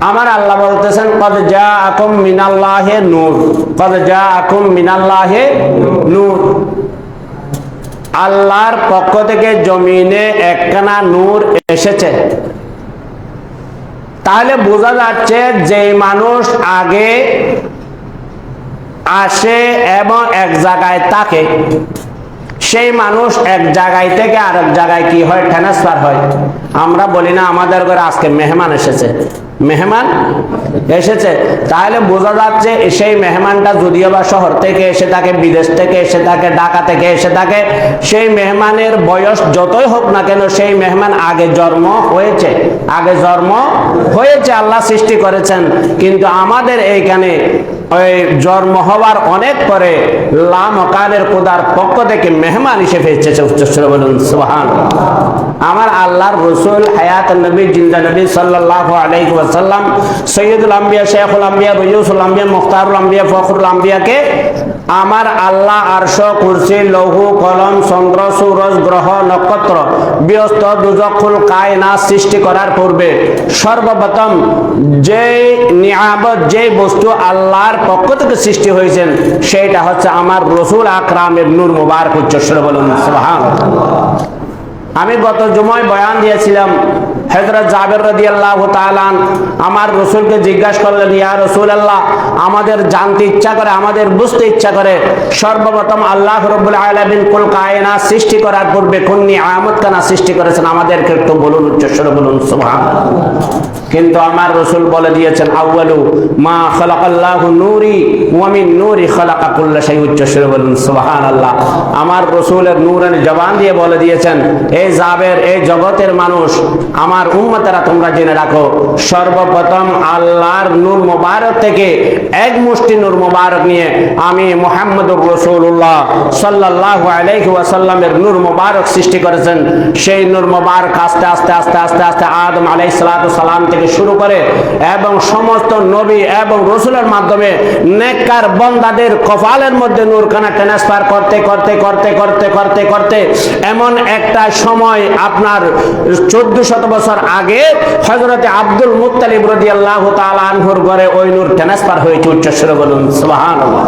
আমার আল্লাহ বলতেছেন কদ জাআকুম মিনাল্লাহি নূর, কদ জাআকুম মিনাল্লাহি নূর, আল্লাহর পক্ষ থেকে জমিনে একখানা নূর এসেছে। তাহলে বোঝা যাচ্ছে যে মানুষ আগে আসে এবং এক জায়গায় থাকে, সেই মানুষ এক জায়গায় থেকে আরেক জায়গায় কি হয়, ট্রান্সফার হয়। আমরা বলি না আমাদের ঘরে আজকে মেহমান এসেছে, মেহমান এসেছে, তাহলে বোঝা যাচ্ছে সেই মেহমানটা যদিও বা শহর থেকে এসে থাকে, বিদেশ থেকে এসে থাকে, ঢাকা থেকে এসে থাকে, সেই মেহমানের বয়স যতই হোক না কেন, সেই মেহমান আগে জন্ম হয়েছে, আগে জন্ম হয়েছে, আল্লাহ সৃষ্টি করেছেন। কিন্তু আমাদের এইখানে ওই জন্ম হওয়ার অনেক পরে লামকানের খোদার পক্ষ থেকে মেহমান হিসেবে এসেছে। উচ্চস্বরে বলুন সুবহানাল্লাহ। আমার আল্লাহর রাসূল হায়াত নবী, জিন্দা নবী সাল্লাল্লাহু আলাইহি ওয়াসাল্লাম, সৈয়দুল আম্বিয়া, শেখুল আম্বিয়া, রইসুল আম্বিয়া, মুখতারুল আম্বিয়া, ফখরুল আম্বিয়াকে আমার আল্লাহ আরশ, কুরসি, লৌহ, কলম, চন্দ্র, সূরজ, গ্রহ, নক্ষত্র, বৃহস্ত, দুজখুল কায়নাত সৃষ্টি করার পূর্বে সর্বপ্রথম যে নিয়ামত, যে বস্তু আল্লাহর পক্ষ থেকে সৃষ্টি হয়েছেন, সেইটা হচ্ছে আমার রাসূল আকরামের নূর মুবারক। উচ্চস্বরে বলুন সুবহানাল্লাহ। আমি গত জুমায় বয়ান দিয়েছিলাম, হযরত জাবের রাদিয়াল্লাহু তাআলা আমার রাসূলকে জিজ্ঞাসা করলেন, ইয়া রাসূলুল্লাহ, আমাদের জানতে ইচ্ছা করে, আমাদের বুঝতে ইচ্ছা করে, সর্বপ্রথম আল্লাহ রাব্বুল আলামিন কুল কায়নাত সৃষ্টি করার পূর্বে কোন নিয়ামত কানা সৃষ্টি করেছেন, আমাদেরকে একটু বলুন। উচ্চস্বরে বলুন সুবহানাল্লাহ। কিন্তু আমার রাসূল বলে দিয়েছেন, আউয়ালু মা খালাকাল্লাহু নূরি ওয়া মিন নূরি খালাকা কুল্লা শাই। উচ্চস্বরে বলুন সুবহানাল্লাহ। আমার রাসূলের নূরানি জবান দিয়ে বলে দিয়েছেন, এই জাবের, এই জগতের মানুষ, আমার উম্মতেরা, তোমরা জেনে রাখো, সর্বপ্রথম আল্লাহর নূর মুবারক থেকে এক মুষ্টি নূর মুবারক নিয়ে আমি মুহাম্মদুর রাসূলুল্লাহ সাল্লাল্লাহু আলাইহি ওয়াসাল্লামের নূর মুবারক সৃষ্টি করেছেন। সেই নূর মুবারক আস্তে আস্তে আস্তে আস্তে আস্তে আদম আলাইহিস সালাম থেকে শুরু করে এবং সমস্ত নবী এবং রাসূলের মাধ্যমে নেককার বান্দাদের কপালের মধ্যে নূরখানা ট্রান্সফার করতে করতে করতে করতে করতে করতে এমন একটা সময় আপনার 1400 বছর আগে হযরতে আব্দুল মুত্তালিব রাদিয়াল্লাহু তাআলা আনহুর ঘরে ওই নূর ট্রান্সফার হয়েছে। উচ্চস্বরে বলুন সুবহানাল্লাহ।